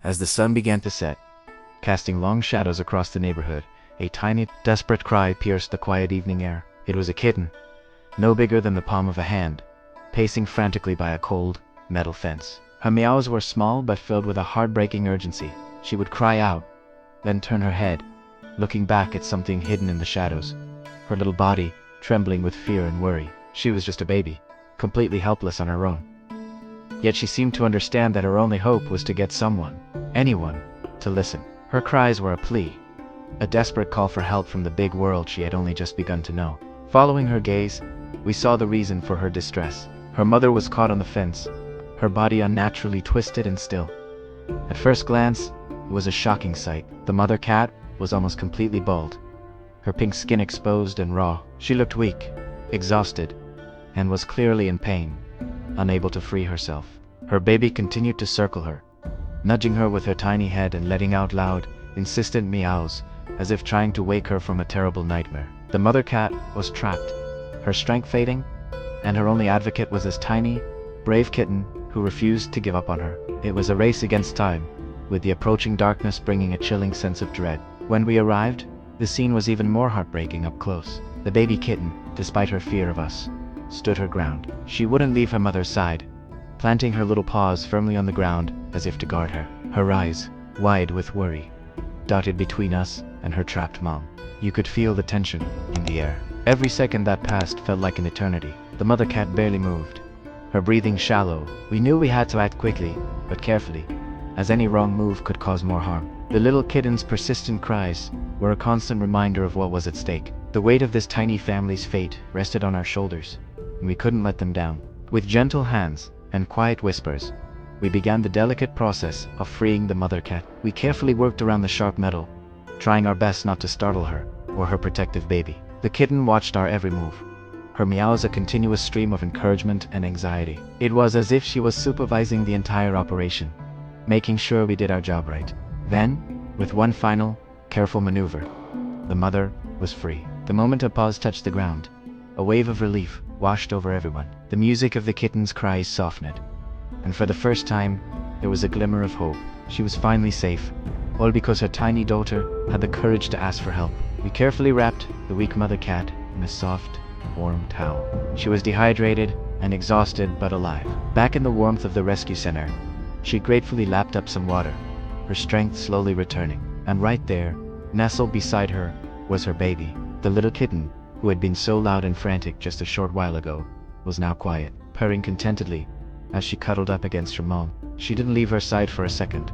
As the sun began to set, casting long shadows across the neighborhood, a tiny, desperate cry pierced the quiet evening air. It was a kitten, no bigger than the palm of a hand, pacing frantically by a cold, metal fence. Her meows were small but filled with a heartbreaking urgency. She would cry out, then turn her head, looking back at something hidden in the shadows, her little body trembling with fear and worry. She was just a baby, completely helpless on her own. Yet she seemed to understand that her only hope was to get someone, anyone, to listen. Her cries were a plea, a desperate call for help from the big world she had only just begun to know. Following her gaze, we saw the reason for her distress. Her mother was caught on the fence, her body unnaturally twisted and still. At first glance, it was a shocking sight. The mother cat was almost completely bald, her pink skin exposed and raw. She looked weak, exhausted, and was clearly in pain, unable to free herself. Her baby continued to circle her, nudging her with her tiny head and letting out loud, insistent meows, as if trying to wake her from a terrible nightmare. The mother cat was trapped, her strength fading, and her only advocate was this tiny, brave kitten who refused to give up on her. It was a race against time, with the approaching darkness bringing a chilling sense of dread. When we arrived, the scene was even more heartbreaking up close. The baby kitten, despite her fear of us, stood her ground. She wouldn't leave her mother's side, planting her little paws firmly on the ground as if to guard her. Her eyes, wide with worry, darted between us and her trapped mom. You could feel the tension in the air. Every second that passed felt like an eternity. The mother cat barely moved, her breathing shallow. We knew we had to act quickly, but carefully, as any wrong move could cause more harm. The little kitten's persistent cries were a constant reminder of what was at stake. The weight of this tiny family's fate rested on our shoulders, and we couldn't let them down. With gentle hands and quiet whispers, we began the delicate process of freeing the mother cat. We carefully worked around the sharp metal, trying our best not to startle her or her protective baby. The kitten watched our every move, her meows a continuous stream of encouragement and anxiety. It was as if she was supervising the entire operation, making sure we did our job right. Then, with one final, careful maneuver, the mother was free. The moment her paws touched the ground, a wave of relief washed over everyone. The music of the kitten's cries softened, and for the first time, there was a glimmer of hope. She was finally safe, all because her tiny daughter had the courage to ask for help. We carefully wrapped the weak mother cat in a soft, warm towel. She was dehydrated and exhausted but alive. Back in the warmth of the rescue center, she gratefully lapped up some water, her strength slowly returning. And right there, nestled beside her, was her baby. The little kitten, who had been so loud and frantic just a short while ago, was now quiet, purring contentedly as she cuddled up against her mom. She didn't leave her side for a second.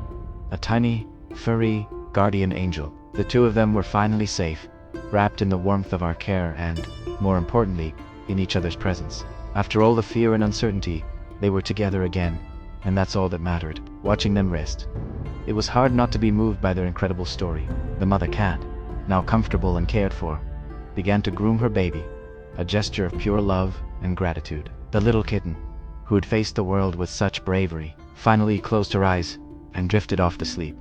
A tiny, furry, guardian angel. The two of them were finally safe, wrapped in the warmth of our care and, more importantly, in each other's presence. After all the fear and uncertainty, they were together again, and that's all that mattered. Watching them rest, it was hard not to be moved by their incredible story. The mother cat, now comfortable and cared for, began to groom her baby, a gesture of pure love and gratitude. The little kitten, who had faced the world with such bravery, finally closed her eyes and drifted off to sleep,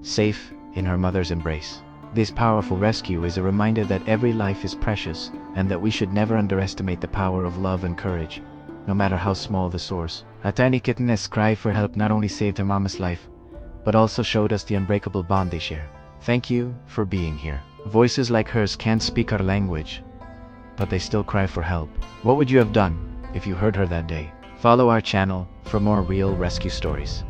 safe in her mother's embrace. This powerful rescue is a reminder that every life is precious and that we should never underestimate the power of love and courage, no matter how small the source. A tiny kitten's cry for help not only saved her mama's life, but also showed us the unbreakable bond they share. Thank you for being here. Voices like hers can't speak our language, but they still cry for help. What would you have done if you heard her that day? Follow our channel for more real rescue stories.